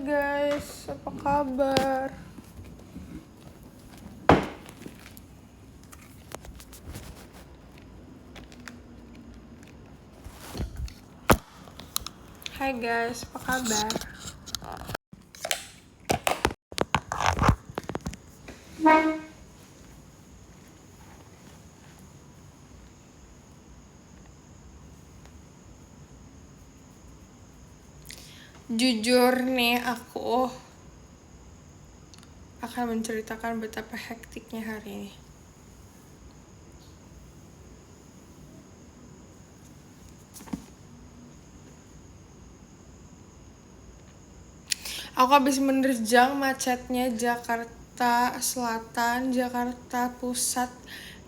guys, apa kabar? Hai guys, apa kabar? Jujur nih, aku akan menceritakan betapa hektiknya hari ini. Aku habis menerjang macetnya Jakarta Selatan, Jakarta Pusat.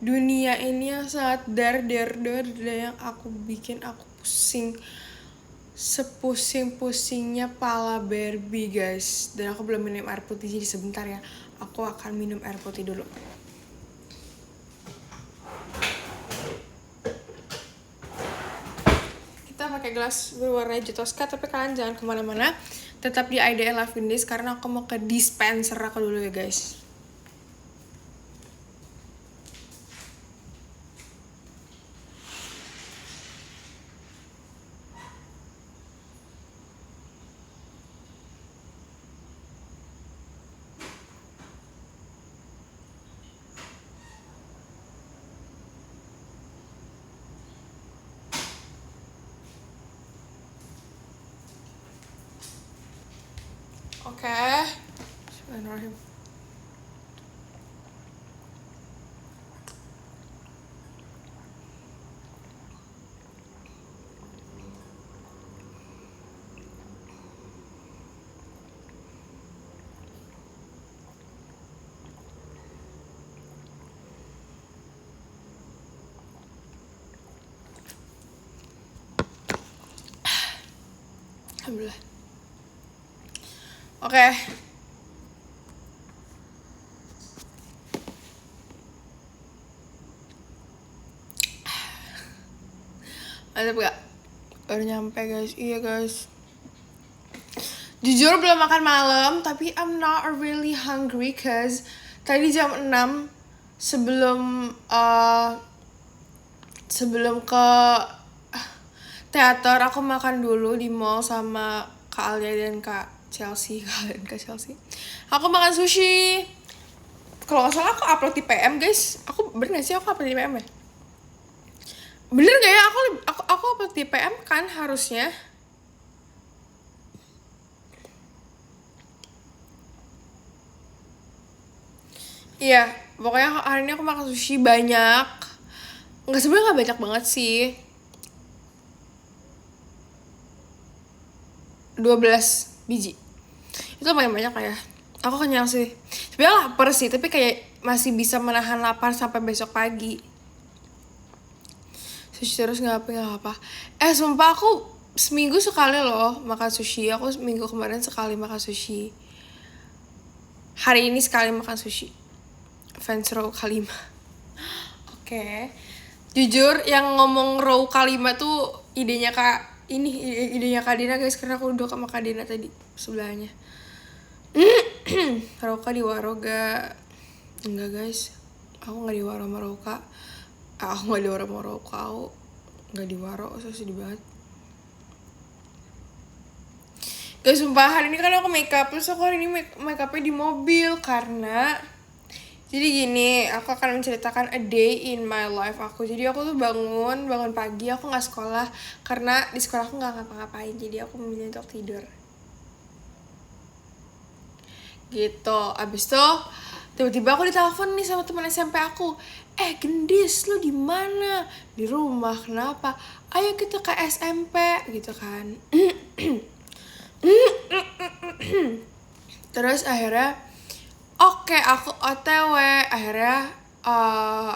Dunia ini yang sangat dar yang aku bikin aku pusing. Sepusing-pusingnya pala Barbie guys. Dan aku belum minum air putih, jadi sebentar ya. Aku akan minum air putih dulu. Kita pakai gelas berwarna Jitoska, tapi kalian jangan kemana-mana. Tetap di IDL Love Indies karena aku mau ke dispenser aku dulu ya guys. Oke. Bismillahirrahmanirrahim. Alhamdulillah. Oke. Mantap gak? Baru nyampe guys. Iya guys. Jujur belum makan malam, tapi I'm not really hungry cause tadi jam 6 sebelum ke teater aku makan dulu di mall sama Kak Alia dan Kak Chelsea. Aku makan sushi. Kalau nggak salah aku upload di PM guys. Aku bener gak sih aku upload di PM ya? Bener gak ya? Aku upload di PM kan harusnya. Iya, pokoknya hari ini aku makan sushi banyak. Sebenarnya nggak banyak banget sih. 12 biji. Itu lumayan banyak lah ya. Aku kenyang sih. Sebenarnya lapar sih, tapi kayak masih bisa menahan lapar sampai besok pagi. Sushi terus nggak apa. Sumpah aku seminggu sekali loh makan sushi. Aku minggu kemarin sekali makan sushi. Hari ini sekali makan sushi. Fans row Kalima. Oke. Jujur yang ngomong row Kalima tuh idenya Kak Dina guys, karena aku duduk sama Kak Dina tadi sebelahnya. Roka di Waroga. Enggak guys, aku gak di Waro sama Roka. Aku gak di Waro sama Roka. Aku gak di Waro, so sedih banget. Guys, sumpah hari ini kan aku makeup. Terus aku hari ini makeupnya di mobil karena jadi gini, aku akan menceritakan a day in my life aku. Jadi aku tuh bangun pagi, aku gak sekolah karena di sekolah aku gak ngapa-ngapain. Jadi aku memilih untuk tidur gitu. Abis itu tiba-tiba aku ditelepon nih sama teman SMP aku. Gendis, lu di mana? Di rumah. Kenapa? Ayo kita ke SMP gitu kan. Terus akhirnya oke, aku OTW. Akhirnya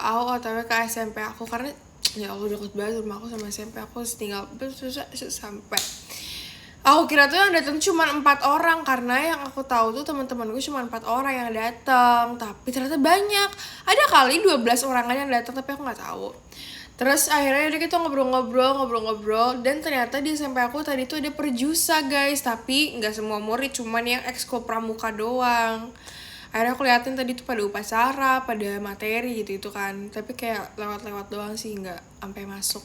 aku OTW ke SMP aku karena ya Allah deket banget rumah aku sama SMP aku, tinggal sampai. Aku kira tuh yang datang cuma 4 orang karena yang aku tahu tuh teman-teman gue cuma 4 orang yang datang, tapi ternyata banyak. Ada kali 12 orangan yang datang tapi aku nggak tahu. Terus akhirnya udah kita ngobrol-ngobrol dan ternyata di SMP aku tadi tuh ada perjusa guys, tapi nggak semua murid, cuman yang ekskul pramuka doang. Akhirnya aku liatin tadi tuh pada upacara, pada materi gitu kan, tapi kayak lewat-lewat doang sih, nggak sampai masuk.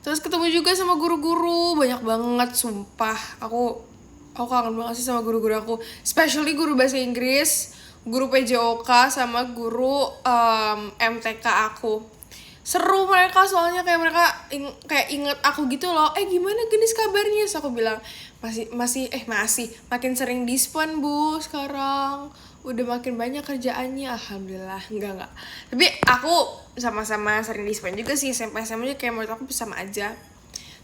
Terus ketemu juga sama guru-guru, banyak banget sumpah. Aku kangen banget sih sama guru-guru aku, especially guru bahasa Inggris, guru PJOK sama guru MTK aku. Seru mereka soalnya, kayak mereka kayak inget aku gitu loh. Gimana Genis kabarnya? So aku bilang masih makin sering dispon bu sekarang, udah makin banyak kerjaannya. Alhamdulillah. Enggak, tapi aku sama-sama sering dispon juga sih. SMP SMA kayak menurut aku sama aja,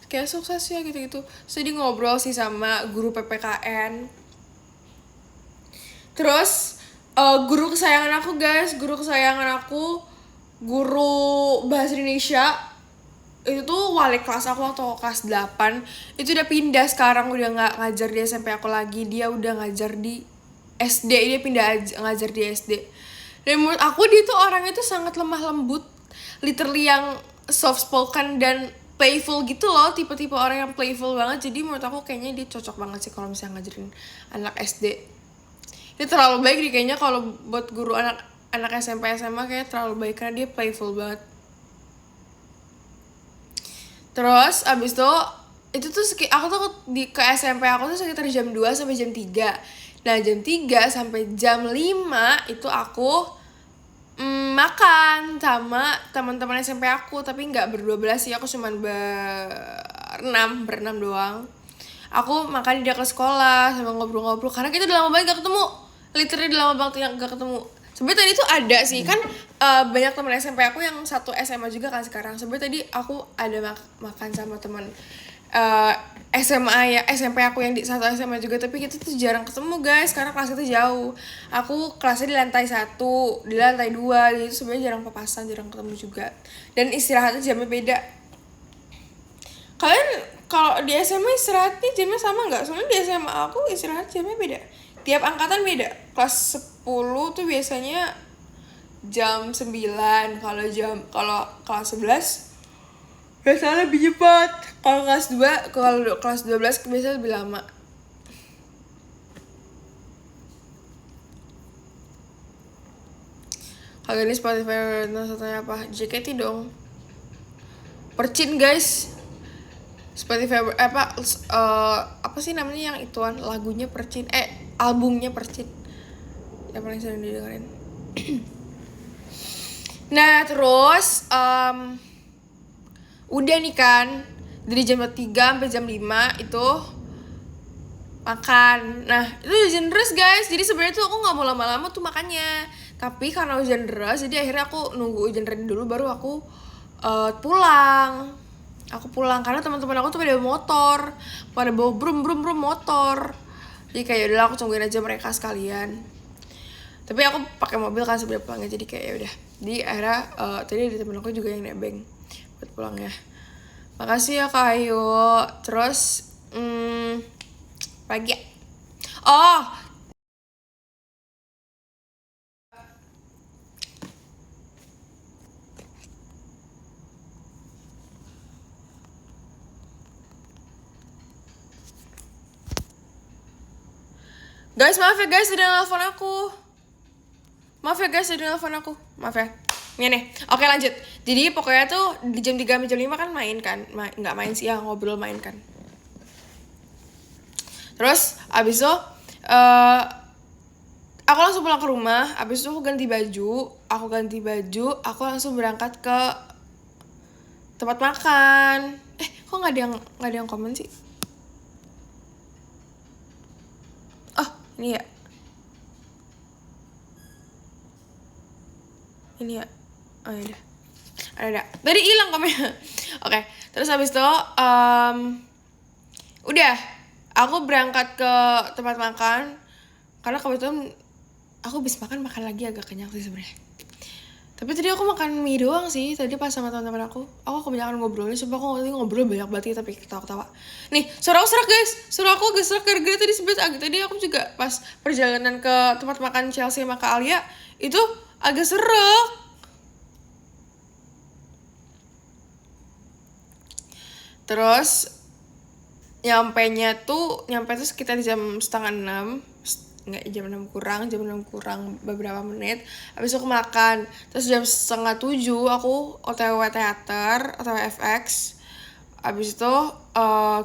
kayak sukses ya gitu-gitu. Sedih ngobrol sih sama guru PPKN. Terus guru kesayangan aku guys, guru bahasa Indonesia itu tuh wali kelas aku waktu kelas 8. Itu udah pindah sekarang, udah nggak ngajar di SMP aku lagi, dia udah ngajar di SD, dia pindah ngajar di SD. Dan menurut aku dia tuh orangnya tuh sangat lemah lembut, literally yang soft spoken dan playful gitu loh, tipe-tipe orang yang playful banget. Jadi menurut aku kayaknya dia cocok banget sih kalau misalnya ngajarin anak SD. Dia terlalu baik nih kayaknya kalau buat guru anak SMP SMA, kayak terlalu baik karena dia playful banget. Terus abis itu tuh aku tuh ke SMP aku tuh sekitar jam 2 sampai jam 3. Nah jam 3 sampai jam 5 itu aku makan sama teman-teman SMP aku, tapi nggak berdua-belas sih, aku cuman berenam doang. Aku makan di dekat sekolah sama ngobrol-ngobrol karena kita udah lama banget gak ketemu, literally udah lama banget gak ketemu. Sebenernya tadi tuh ada sih kan banyak teman SMP aku yang satu SMA juga kan sekarang. Sebenernya tadi aku ada makan sama teman SMA ya, SMP aku yang di satu SMA juga, tapi kita tuh jarang ketemu guys karena kelas itu jauh. Aku kelasnya di lantai 1, di lantai 2, jadi sebenarnya jarang papasan, jarang ketemu juga. Dan istirahatnya jamnya beda. Kalian kalau di SMA istirahatnya jamnya sama nggak? Soalnya di SMA aku istirahat jamnya beda. Tiap angkatan beda. Kelas 10 tuh biasanya jam 9, kalau kelas 11 biasanya lebih cepat. Kalau kelas 12 biasanya lebih lama. Kalau ini Spotify satunya apa? JKT dong. Percin guys. Spotify apa sih namanya yang ituan, lagunya Percin, albumnya Percin yang paling sering didengerin. Nah terus udah nih kan, dari jam 3 sampai jam 5 itu makan. Nah itu hujan deras guys, jadi sebenarnya tuh aku nggak mau lama-lama tuh makannya, tapi karena hujan deras jadi akhirnya aku nunggu hujan reda dulu baru aku pulang karena teman-teman aku tuh pada bawa brum motor. Jadi kayak udah aku tungguin aja mereka sekalian. Tapi aku pakai mobil kan sebelum pulangnya, jadi kayak udah. Jadi akhirnya tadi ada temen aku juga yang nebeng buat pulangnya. Makasih ya Kak Ayu. Terus pagi. Guys, maaf ya guys, udah nelfon aku. Maaf ya. Ini nih. Oke lanjut. Jadi pokoknya tuh di jam 3 sampai jam 5 kan main kan. Nggak main sih ya, ngobrol main kan. Terus abis itu aku langsung pulang ke rumah. Abis itu aku ganti baju. Aku langsung berangkat ke tempat makan. Kok nggak ada yang komen sih? Ini ya. Oh ya. Ada. Tadi hilang komennya. Oke. Terus habis itu udah aku berangkat ke tempat makan karena kebetulan aku habis makan lagi agak kenyang sih sebenarnya. Tapi tadi aku makan mie doang sih tadi pas sama teman-teman aku. Aku kebanyakan ngobrolnya, sumpah aku ngobrol banyak banget tapi ketawa-ketawa. Nih, suara aku serak guys. Suara aku agak serak gara-gara tadi tadi aku juga pas perjalanan ke tempat makan Chelsea sama Kak Alia itu agak serak. Terus nyampe tuh sekitar jam setengah 6, nggak, jam 6 kurang beberapa menit. Habis itu aku makan, terus jam setengah 7 aku OTW teater, OTW FX. Habis itu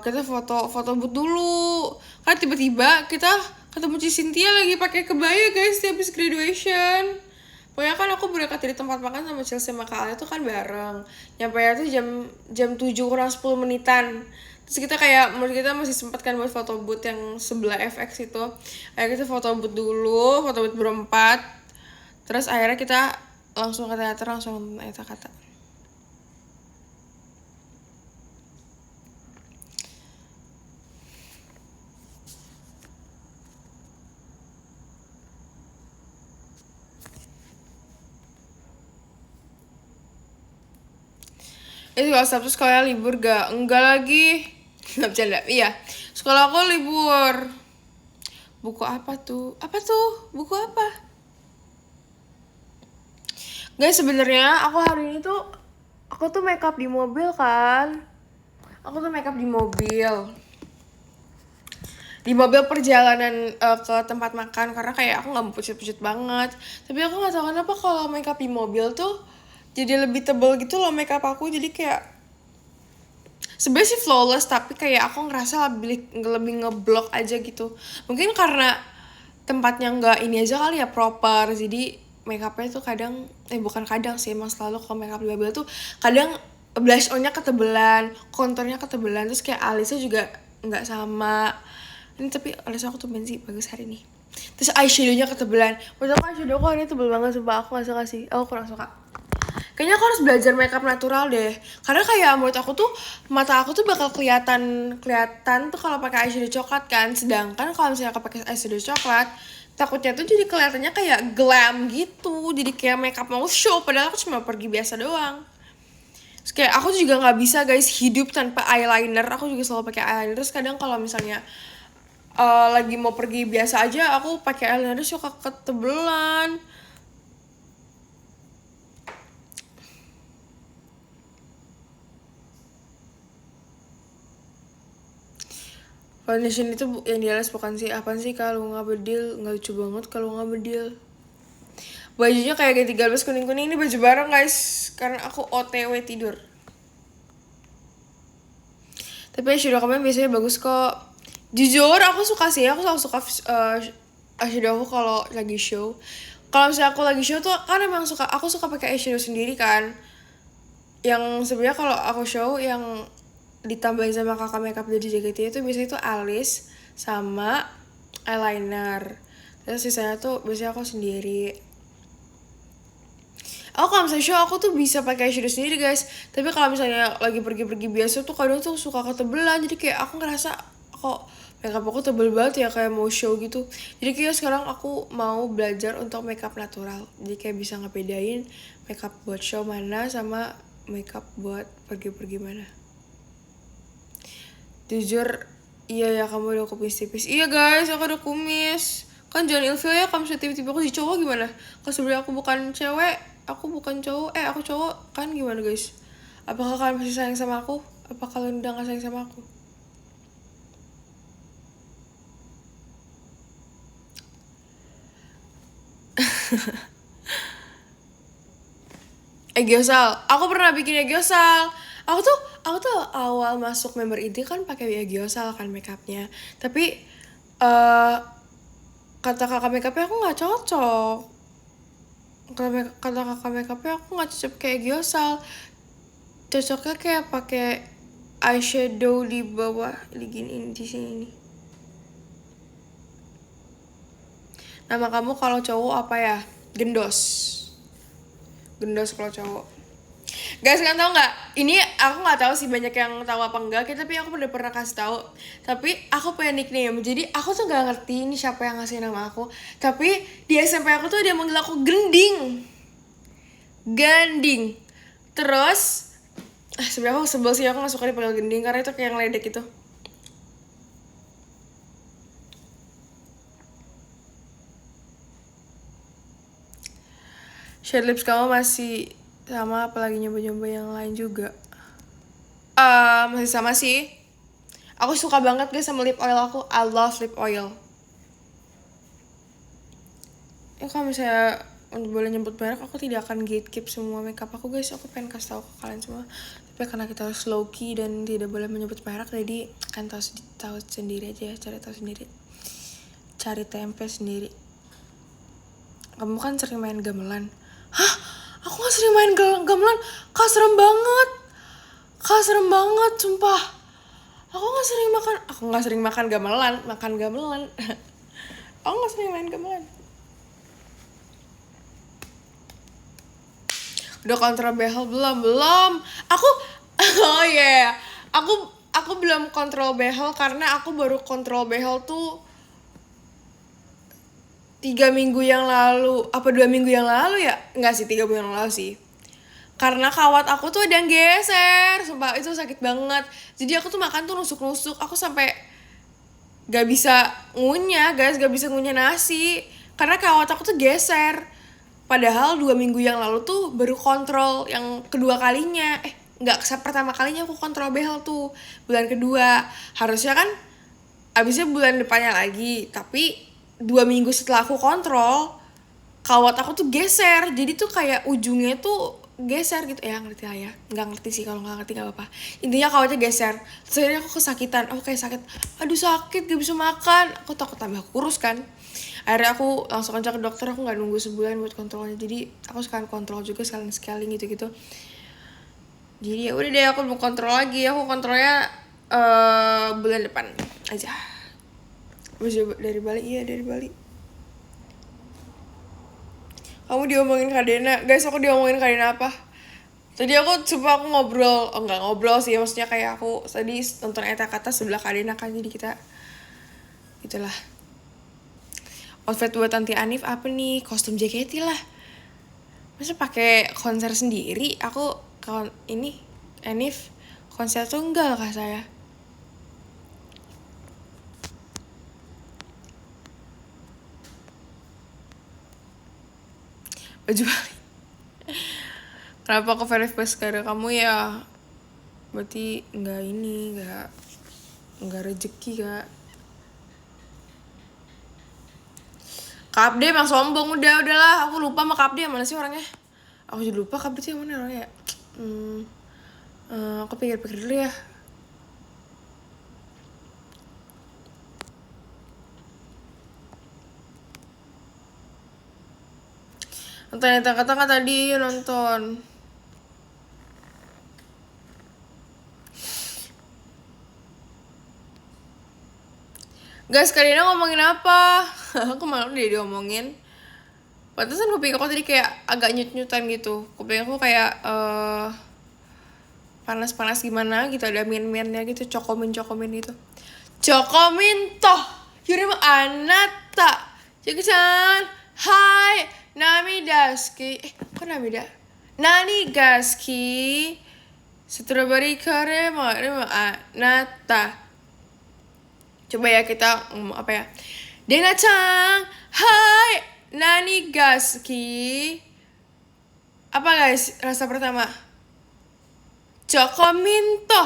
kita foto booth dulu, karena tiba-tiba kita ketemu Cynthia lagi pakai kebaya guys, di habis graduation. Pokoknya kan aku berangkat dari tempat makan sama Chelsea sama Kak Ale tuh kan bareng. Nyampe tuh jam 7 kurang 10 menitan. Terus kita kayak, menurut kita masih sempat kan buat foto booth yang sebelah FX itu. Akhirnya kita foto booth dulu, foto booth berempat. Terus akhirnya kita langsung ke teater, langsung nonton Eta Kata. Kalau Sabtu sekolah libur gak? Enggak lagi. Nggak bercanda. Iya, sekolah aku libur. Buku apa tuh? Buku apa? Guys, sebenarnya aku hari ini tuh aku tuh makeup di mobil kan. Aku tuh makeup di mobil. Di mobil perjalanan ke tempat makan, karena kayak aku nggak mau pucat-pucat banget. Tapi aku nggak tahu kenapa kalau makeup di mobil tuh jadi lebih tebel gitu loh makeup aku. Jadi kayak sebenarnya sih flawless, tapi kayak aku ngerasa lebih ngeblok aja gitu. Mungkin karena tempatnya nggak ini aja kali ya, proper. Jadi makeupnya tuh kadang bukan kadang sih, emang selalu kalau makeup di mobil tuh kadang blush on-nya ketebelan, konturnya ketebelan, terus kayak alisnya juga nggak sama. Ini tapi alis aku tuh sih bagus hari ini. Terus eyeshadow-nya ketebelan. Menurut aku eyeshadow aku hari ini tebel banget, sumpah aku gak suka sih. Aku kurang suka. Kayaknya aku harus belajar makeup natural deh. Karena kayak menurut aku tuh mata aku tuh bakal kelihatan tuh kalau pakai eyeshadow coklat kan. Sedangkan kalau misalnya aku pakai eyeshadow coklat, takutnya tuh jadi kelihatannya kayak glam gitu. Jadi kayak makeup mau show, padahal aku cuma pergi biasa doang. Terus kayak aku juga nggak bisa guys hidup tanpa eyeliner. Aku juga selalu pakai eyeliner. Terus kadang kalau misalnya lagi mau pergi biasa aja, aku pakai eyeliner suka ketebelan. Foundation itu yang dialis bukan sih, apa sih kalau nggak bedil, nggak lucu banget kalau nggak bedil. Bajunya kayak ganti galbas kuning-kuning, ini baju bareng guys, karena aku OTW tidur. Tapi eyeshadow kalian biasanya bagus kok. Jujur aku suka sih, aku selalu suka eyeshadow aku kalau lagi show. Kalau misalnya aku lagi show tuh kan emang aku suka pakai eyeshadow sendiri kan. Yang sebenarnya kalau aku show yang ditambahin sama kakak makeup dari JKT itu biasanya itu alis sama eyeliner. Terus sisanya tuh biasanya aku sendiri. Aku kalau misalnya show aku tuh bisa pakai eyeshadow sendiri guys. Tapi kalau misalnya lagi pergi-pergi biasa tuh kadang tuh suka ketebelan. Jadi kayak aku ngerasa kok makeup aku tebel banget ya, kayak mau show gitu. Jadi kayak sekarang aku mau belajar untuk makeup natural. Jadi kayak bisa ngebedain makeup buat show mana sama makeup buat pergi-pergi mana. Jujur, iya ya kamu udah kumis tipis. Iya guys, aku udah kumis. Kan jangan ilfil ya, kamu tiba-tiba aku jadi cowok gimana? Kalau sebenarnya aku bukan cewek, aku bukan cowok, aku cowok kan, gimana guys? Apakah kalian masih sayang sama aku? Apa kalian udah gak sayang sama aku? Gyousal, aku pernah bikin gyousal. Aku tuh awal masuk member inti kan pakai gyousal kan makeupnya. Tapi kata kakak makeupnya aku nggak cocok. Kata kakak makeupnya aku nggak cocok kayak gyousal. Cocoknya kayak pakai eyeshadow di bawah, diginiin di sini nih. Nama kamu kalau cowok apa ya? Gendos kalau cowok. Guys, kalian tau nggak? Ini aku nggak tahu sih banyak yang tahu apa enggak, tapi aku udah pernah kasih tahu. Tapi aku punya nickname. Jadi aku tuh nggak ngerti ini siapa yang ngasih nama aku. Tapi di SMP aku tuh dia manggil aku Gending. Terus sebenarnya aku sebel sih, aku nggak suka dipanggil Gending karena itu kayak ngeledek gitu. Shade lips kamu masih sama, apalagi nyoba-nyoba yang lain juga. Masih sama sih. Aku suka banget guys sama lip oil aku. I love lip oil. Ya kalau misalnya untuk boleh nyebut merek, aku tidak akan gatekeep semua makeup aku guys. Aku pengen kasih tahu ke kalian semua. Tapi karena kita harus low key dan tidak boleh menyebut merek, jadi kan tahu sendiri aja, cari tahu sendiri. Cari tempe sendiri. Kamu kan sering main gamelan. Hah? Aku gak sering main gamelan. Kak serem banget. Kak serem banget, sumpah. Aku gak sering makan gamelan. Aku gak sering main gamelan. Udah kontrol behel belum? Aku oh yeah. Aku belum kontrol behel karena aku baru kontrol behel tuh 3 minggu yang lalu. Apa 2 minggu yang lalu ya? Enggak sih, 3 minggu yang lalu sih. Karena kawat aku tuh ada yang geser. Sumpah itu sakit banget. Jadi aku tuh makan tuh nusuk-nusuk. Aku sampai gak bisa ngunyah guys. Gak bisa ngunyah nasi. Karena kawat aku tuh geser. Padahal 2 minggu yang lalu tuh baru kontrol yang kedua kalinya. Pertama kalinya aku kontrol behel tuh. Bulan kedua. Harusnya kan abisnya bulan depannya lagi. Tapi 2 minggu setelah aku kontrol, kawat aku tuh geser. Jadi tuh kayak ujungnya tuh geser gitu. Ya ngerti lah ya. Gak ngerti sih, kalau gak ngerti gak apa-apa. Intinya kawatnya geser. Terus akhirnya aku kesakitan. Aku kayak sakit. Aduh sakit, gak bisa makan. Aku takut tambah kurus kan. Akhirnya aku langsung ajak ke dokter. Aku gak nunggu sebulan buat kontrolnya. Jadi aku sekalian kontrol juga, sekalian scaling gitu-gitu. Jadi ya udah deh, aku mau kontrol lagi. Aku kontrolnya bulan depan aja. Dari Bali. Iya dari Bali. Kamu diomongin Kak Dena. Guys, aku diomongin Kak Dena apa? Tadi aku coba aku ngobrol. Enggak ngobrol sih, maksudnya kayak aku tadi nonton Eta Kata sebelah Kak Dena kan. Jadi kita itulah. Outfit buat Tanti Anif apa nih? Kostum JKT lah. Masa pakai konser sendiri? Aku ini Anif konser tunggal kah saya? Baju Bali. Kenapa aku verify sekarang kamu ya? Berarti nggak rezeki kak. Kak Abde emang sombong, udahlah. Aku lupa sama Kak Abde yang mana sih orangnya. Aku jadi lupa Kak Abde tuh yang mana orangnya. Aku pikir-pikir dulu ya. Nonton kata tadi nonton. Guys, kalian ngomongin apa? Aku malu dia diomongin. Pantesan kuping aku tadi kayak agak nyut-nyutan gitu. Kuping aku kayak panas-panas gimana gitu, ada min-minnya gitu, cokomin gitu. Cokomin toh, yurimu anata. Jaga-jaga. Hai, nami daski. Kok nami da? Nani gaski. Strawberry kare mau anata. Coba ya kita ngomong apa ya? Dena-chan, hai, nani gaski. Apa guys rasa pertama? Chocominto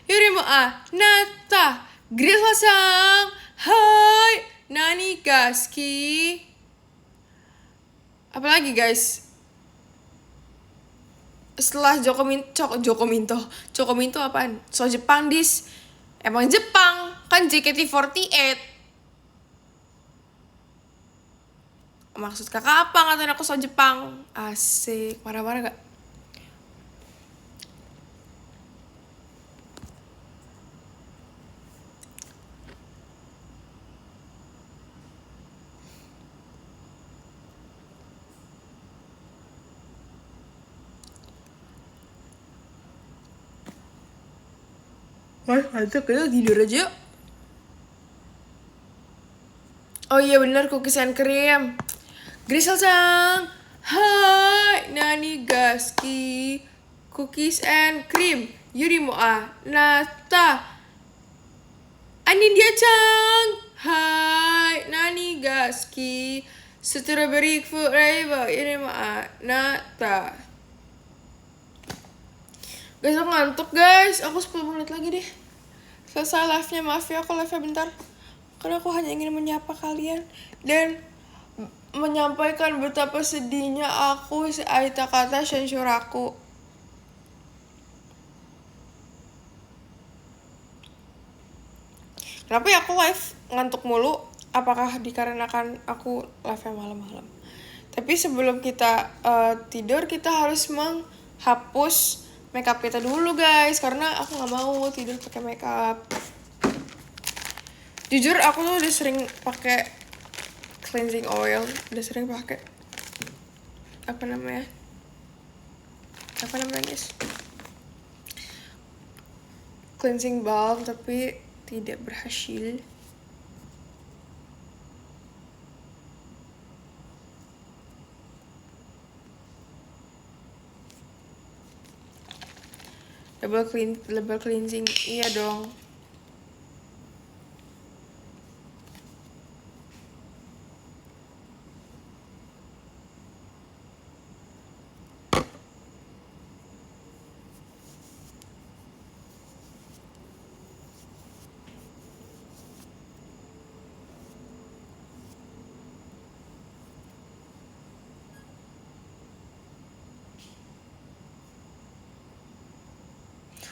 yurimu nata. Grill-san, hai, nani gaski. Apalagi guys? Setelah Chocominto apaan? So Jepang dis. Emang Jepang kan JKT48. Maksud kakak apa ngatain aku so Jepang? Asik, marah-marah gak? Wah, ada kita tidur aja yuk. Oh iya bener, cookies and cream. Grisel-san, hai, nani gaski. Cookies and cream yurimu nata. Anindya-chan, hai, nani gaski. Strawberry flavor yurimu nata. Guys, aku ngantuk guys. Aku 10 menit lagi deh selesai live-nya. Maaf ya aku live-nya bentar, karena aku hanya ingin menyapa kalian dan menyampaikan betapa sedihnya aku si Aita kata sensor aku. Kenapa ya aku live ngantuk mulu? Apakah dikarenakan aku live-nya malam-malam? Tapi sebelum kita tidur, kita harus menghapus makeup kita dulu guys, karena aku nggak mau tidur pakai makeup. Jujur aku tuh udah sering pakai cleansing oil, udah sering pakai apa namanya guys, cleansing balm, tapi tidak berhasil. Double cleansing, iya dong.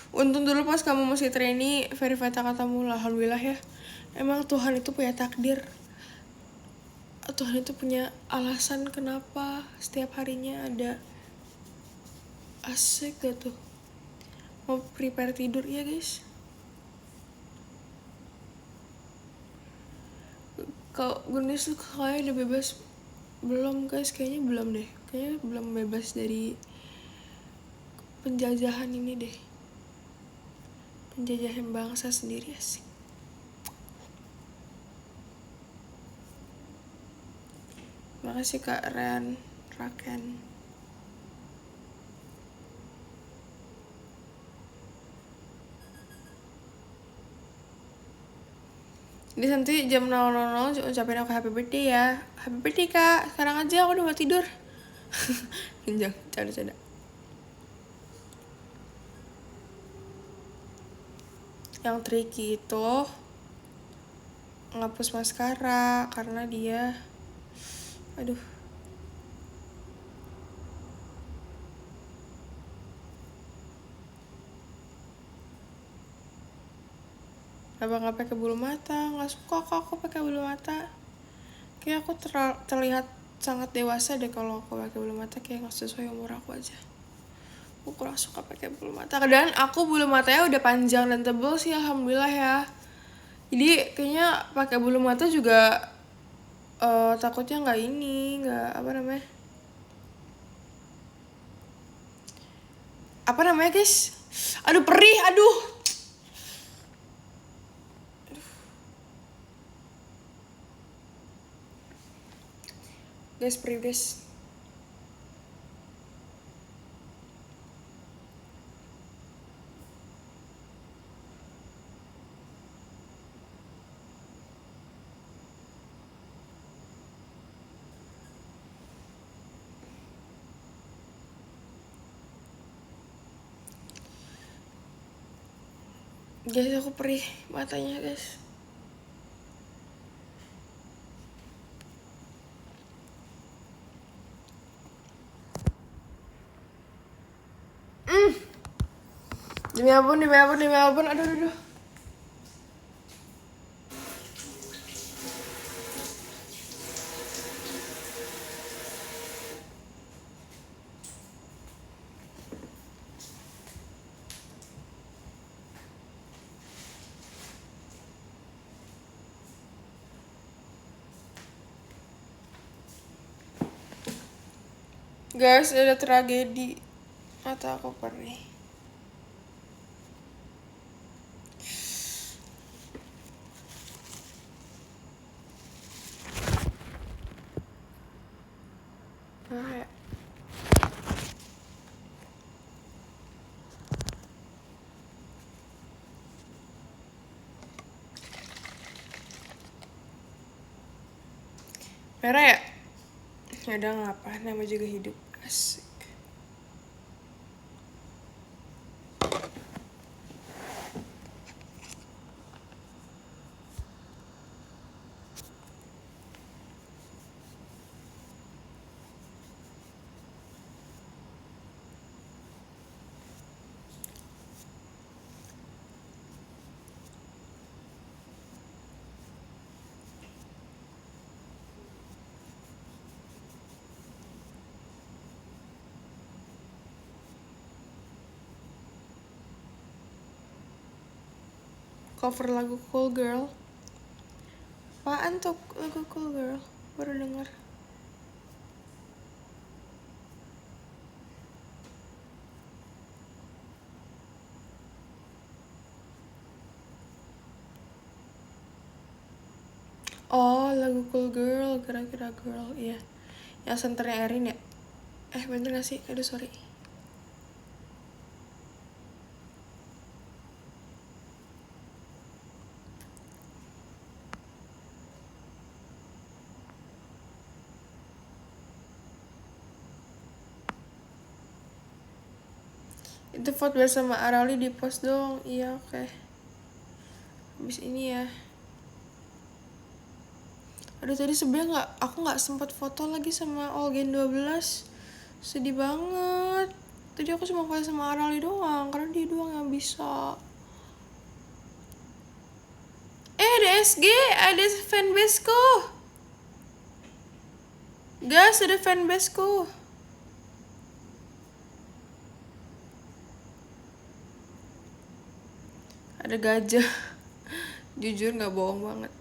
Untung dulu pas kamu masih trainee, verify katamu lah. Alhamdulillah ya. Emang Tuhan itu punya takdir. Tuhan itu punya alasan kenapa setiap harinya ada. Asik gak tuh? Mau prepare tidur ya guys? Kalau Gunis tuh kayaknya udah bebas. Belum guys, kayaknya belum deh. Kayaknya belum bebas dari penjajahan ini deh. Penjajahan bangsa sendiri, asik. Makasih Kak Raken. Jadi nanti jam 00.00 ucapin aku happy birthday ya. Happy birthday Kak. Sekarang aja aku udah mau tidur. Jangan, canda-canda. Yang tricky itu ngapus maskara karena dia aduh. Apa nggak pakai bulu mata? Nggak suka kok aku pakai bulu mata. Kayak aku terlihat sangat dewasa deh kalau aku pakai bulu mata, kayak nggak sesuai umur aku aja. Aku kurang suka pakai bulu mata. Dan aku bulu matanya udah panjang dan tebal sih, alhamdulillah ya. Jadi kayaknya pakai bulu mata juga takutnya nggak apa namanya guys? Aduh perih, aduh. Guys, perih guys. Guys, aku perih matanya guys. Demi ampun, aduh. Guys, ada tragedi. Mata aku perih. Nah, ya. Merah ya? Yaudah ngapa, nama juga hidup. Asik. Cover lagu Cool Girl. Apaan tuh lagu Cool Girl? Baru denger. Oh, lagu Cool Girl, kira-kira Girl, iya. Yang senternya Erin ya? Bener gak sih? Aduh, sorry. Itu foto bersama Arali di post dong. Iya, oke. Habis ini ya. Aduh, tadi sebenernya aku gak sempat foto lagi sama Olgen 12. Sedih banget. Tadi aku cuma foto sama Arali doang, karena dia doang yang bisa. Ada SG, ada fanbaseku. Guys, ada fanbaseku. Ada gajah. Jujur gak bohong banget.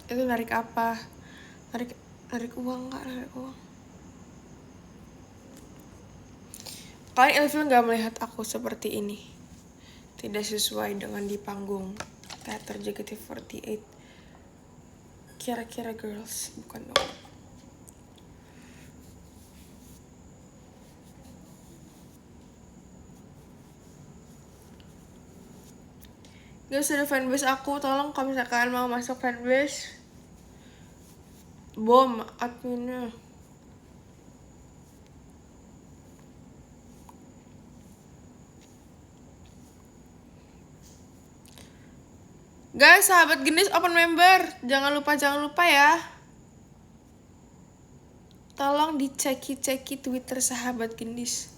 Itu narik apa? Narik uang gak? Narik uang. Kalian Ilfil gak melihat aku seperti ini. Tidak sesuai dengan di panggung teater JKT48. Kira-kira girls, bukan dong. Guys, ada fanbase aku, tolong kalau misalkan mau masuk fanbase. Bom adminnya. Guys, sahabat Gendis open member. Jangan lupa ya. Tolong diceki Twitter sahabat Gendis.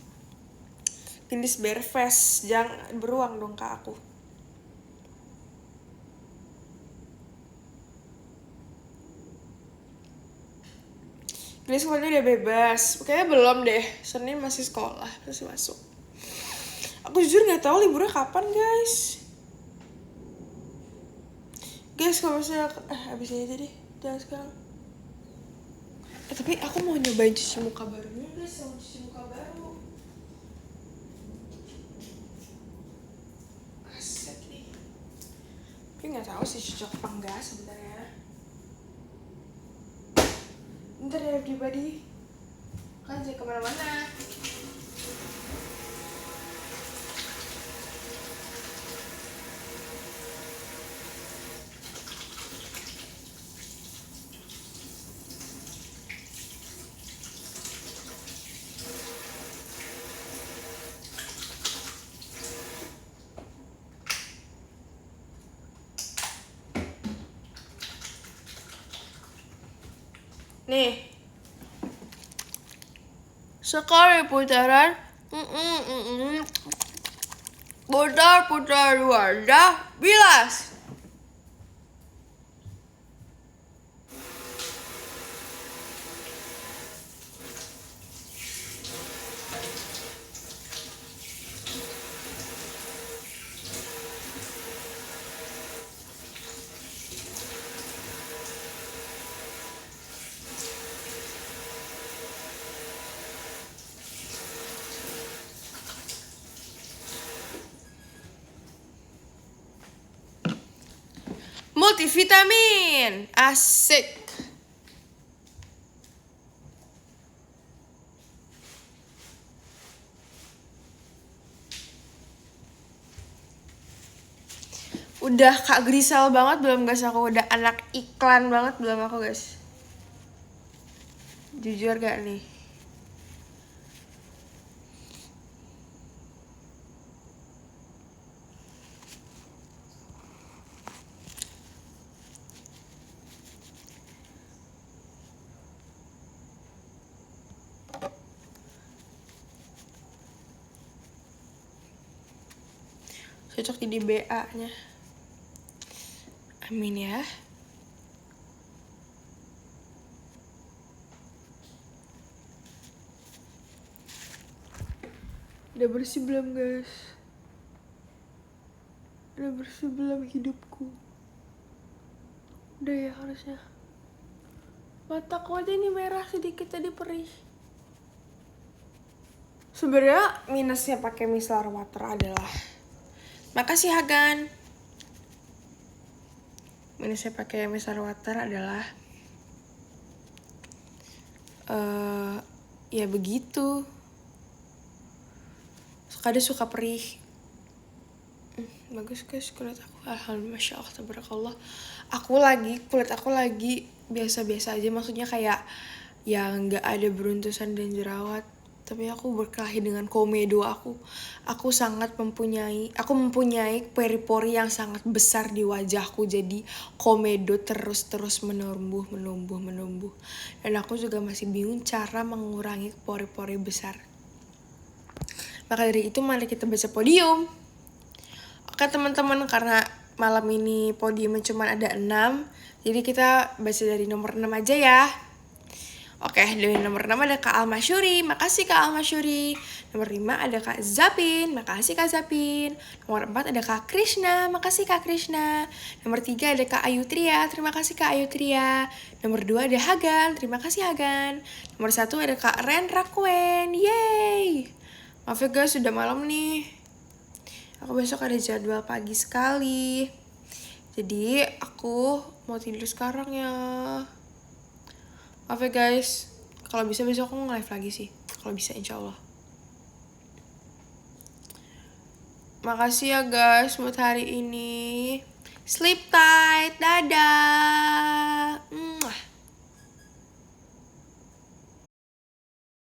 Gendis Berfest, jangan beruang dong ke aku. Gendis kemarin udah bebas. Kayaknya belum deh. Senin masih sekolah, masih masuk. Aku jujur nggak tahu liburnya kapan, guys. Guys, kalau misalnya abis ini aja deh, jangan sekarang. Tapi aku mau nyobain cuci muka barunya, guys. Sama cuci muka baru. Asik nih. Tapi nggak tahu sih cocok apa enggak sebenarnya. Bentar ya everybody. Kan jangan kemana-mana. Nih, sekali putaran, putar wadah bilas. Multivitamin, asik. Udah Kak Grisel banget belum guys aku? Udah anak iklan banget belum aku guys? Jujur gak nih? Cocok jadi BA nya. Amin ya. Udah bersih belum guys? Udah bersih belum hidupku? Udah ya harusnya. Mataku aja ini merah sedikit tadi perih. Sebenarnya minusnya pakai micellar water adalah, makasih Hagan. Minusnya pakai micellar water adalah ya begitu. Kadang suka perih. Bagus guys kulit aku. Alhamdulillah, masya Allah, tabarakallah. Kulit aku lagi biasa-biasa aja. Maksudnya kayak yang nggak ada beruntusan dan jerawat. Tapi aku berkelahi dengan komedo aku. Aku mempunyai pori-pori yang sangat besar di wajahku. Jadi komedo terus menumbuh. Dan aku juga masih bingung cara mengurangi pori-pori besar. Maka dari itu mari kita baca podium. Oke teman-teman, karena malam ini podiumnya cuma ada 6, jadi kita baca dari nomor 6 aja ya. Oke, dari nomor 6 ada Kak Almasyuri, makasih Kak Almasyuri. Nomor 5 ada Kak Zapin, makasih Kak Zapin. Nomor 4 ada Kak Krishna, makasih Kak Krishna. Nomor 3 ada Kak Ayu Tria, terima kasih Kak Ayu Tria. Nomor 2 ada Hagan, terima kasih Hagan. Nomor 1 ada Kak Ren Rakwen, yeay. Maaf ya guys, sudah malam nih. Aku besok ada jadwal pagi sekali. Jadi aku mau tidur sekarang ya. Maaf ya guys, kalau bisa besok aku nge-live lagi sih. Kalau bisa insya Allah. Makasih ya guys buat hari ini. Sleep tight, dadah.